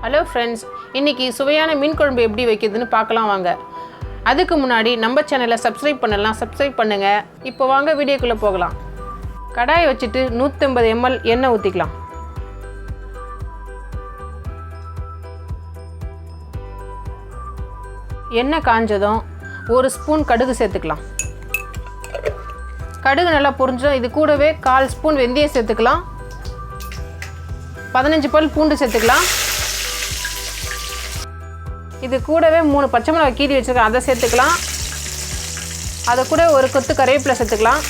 Hello friends, இன்றைக்கி சுவையான மீன் குழம்பு எப்படி வைக்கிறதுன்னு பார்க்கலாம் வாங்க. அதுக்கு முன்னாடி நம்ம சேனலை சப்ஸ்கிரைப் பண்ணுங்கள். இப்போ வாங்க வீடியோக்குள்ளே போகலாம். கடாயை வச்சுட்டு 150 ml எண்ணெய் ஊற்றிக்கலாம். எண்ணெய் காஞ்சதும் 1 ஸ்பூன் கடுகு சேர்த்துக்கலாம். கடுகு நல்லா பொரிஞ்சதும் இது கூடவே 1/4 ஸ்பூன் வெந்தயம் சேர்த்துக்கலாம். 15 பல் பூண்டு சேர்த்துக்கலாம். இது கூடவே 3 பச்சை மிளகாய் கீறி வச்சுருக்கேன், அதை சேர்த்துக்கலாம். அதை கூட ஒரு கொத்து கறிவேப்பிலை சேர்த்துக்கலாம்.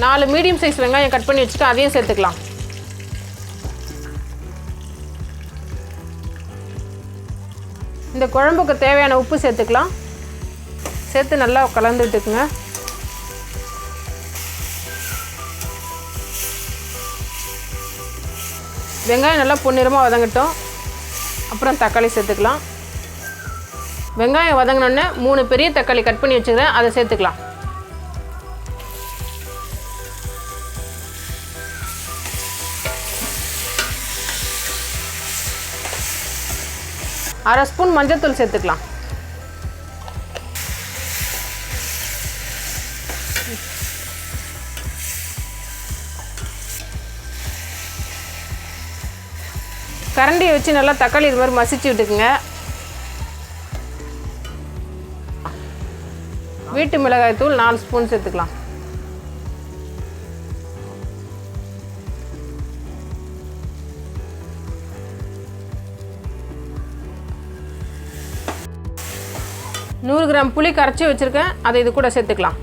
4 மீடியம் சைஸ் வெங்காயம் கட் பண்ணி வச்சுட்டு அதையும் சேர்த்துக்கலாம். இந்த குழம்புக்கு தேவையான உப்பு சேர்த்துக்கலாம். சேர்த்து நல்லா கலந்து விட்டுக்குங்க. வெங்காயம் நல்லா பொன்னிறமாக வதங்கட்டும். அப்புறம் தக்காளி சேர்த்துக்கலாம். வெங்காயம் வதங்கினோடனே 3 பெரிய தக்காளி கட் பண்ணி வச்சுக்கிறேன், அதை சேர்த்துக்கலாம். அரை ஸ்பூன் மஞ்சள்தூள் சேர்த்துக்கலாம். கரண்டியை வச்சு நல்லா தக்காளி இது மாதிரி மசிச்சு விட்டுக்குங்க. வீட்டு மிளகாய் தூள் 4 ஸ்பூன் சேர்த்துக்கலாம். நூறு கிராம் புளி கரைச்சி வச்சுருக்கேன், அதை இது கூட சேர்த்துக்கலாம்.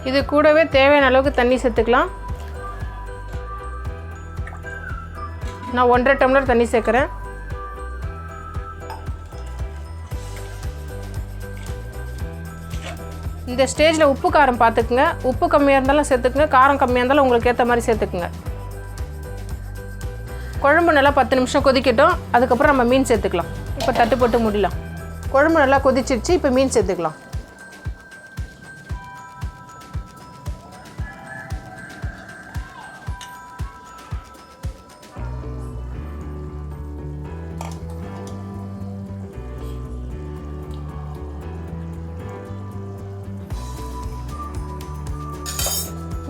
இது கூடவே தேவையான அளவுக்கு தண்ணி சேர்த்துக்கலாம். நான் 1.5 டம்ளர் தண்ணி சேர்க்குறேன். இந்த ஸ்டேஜில் உப்பு காரம் பார்த்துக்குங்க. உப்பு கம்மியாக இருந்தாலும் சேர்த்துக்குங்க, காரம் கம்மியாக இருந்தாலும் உங்களுக்கு ஏற்ற மாதிரி சேர்த்துக்குங்க. குழம்பு நல்லா 10 நிமிஷம் கொதிக்கட்டும். அதுக்கப்புறம் நம்ம மீன் சேர்த்துக்கலாம். இப்போ தட்டு போட்டு மூடிடலாம். குழம்பு நல்லா கொதிச்சிருச்சு, இப்போ மீன் சேர்த்துக்கலாம்.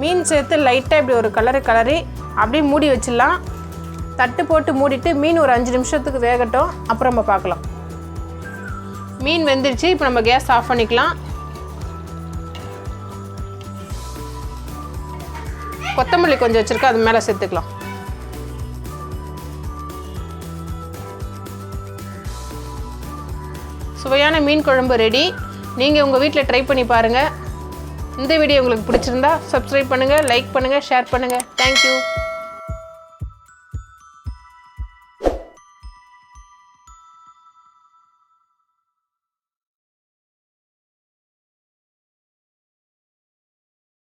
மீன் சேர்த்து லைட்டாக இப்படி ஒரு கலரி அப்படியே மூடி வச்சிடலாம். தட்டு போட்டு மூடிட்டு மீன் ஒரு 5 நிமிஷத்துக்கு வேகட்டும். அப்புறம் நம்ம பார்க்கலாம். மீன் வெந்துடுச்சு. இப்போ நம்ம கேஸ் ஆஃப் பண்ணிக்கலாம். கொத்தமல்லி கொஞ்சம் வச்சுருக்கேன், அது மேலே சேர்த்துக்கலாம். சுவையான மீன் குழம்பு ரெடி. நீங்கள் உங்கள் வீட்டில் ட்ரை பண்ணி பாருங்கள். இந்த வீடியோ உங்களுக்கு பிடிச்சிருந்தா சப்ஸ்கிரைப் பண்ணுங்கள், லைக் பண்ணுங்கள், ஷேர் பண்ணுங்கள். தேங்க்யூ.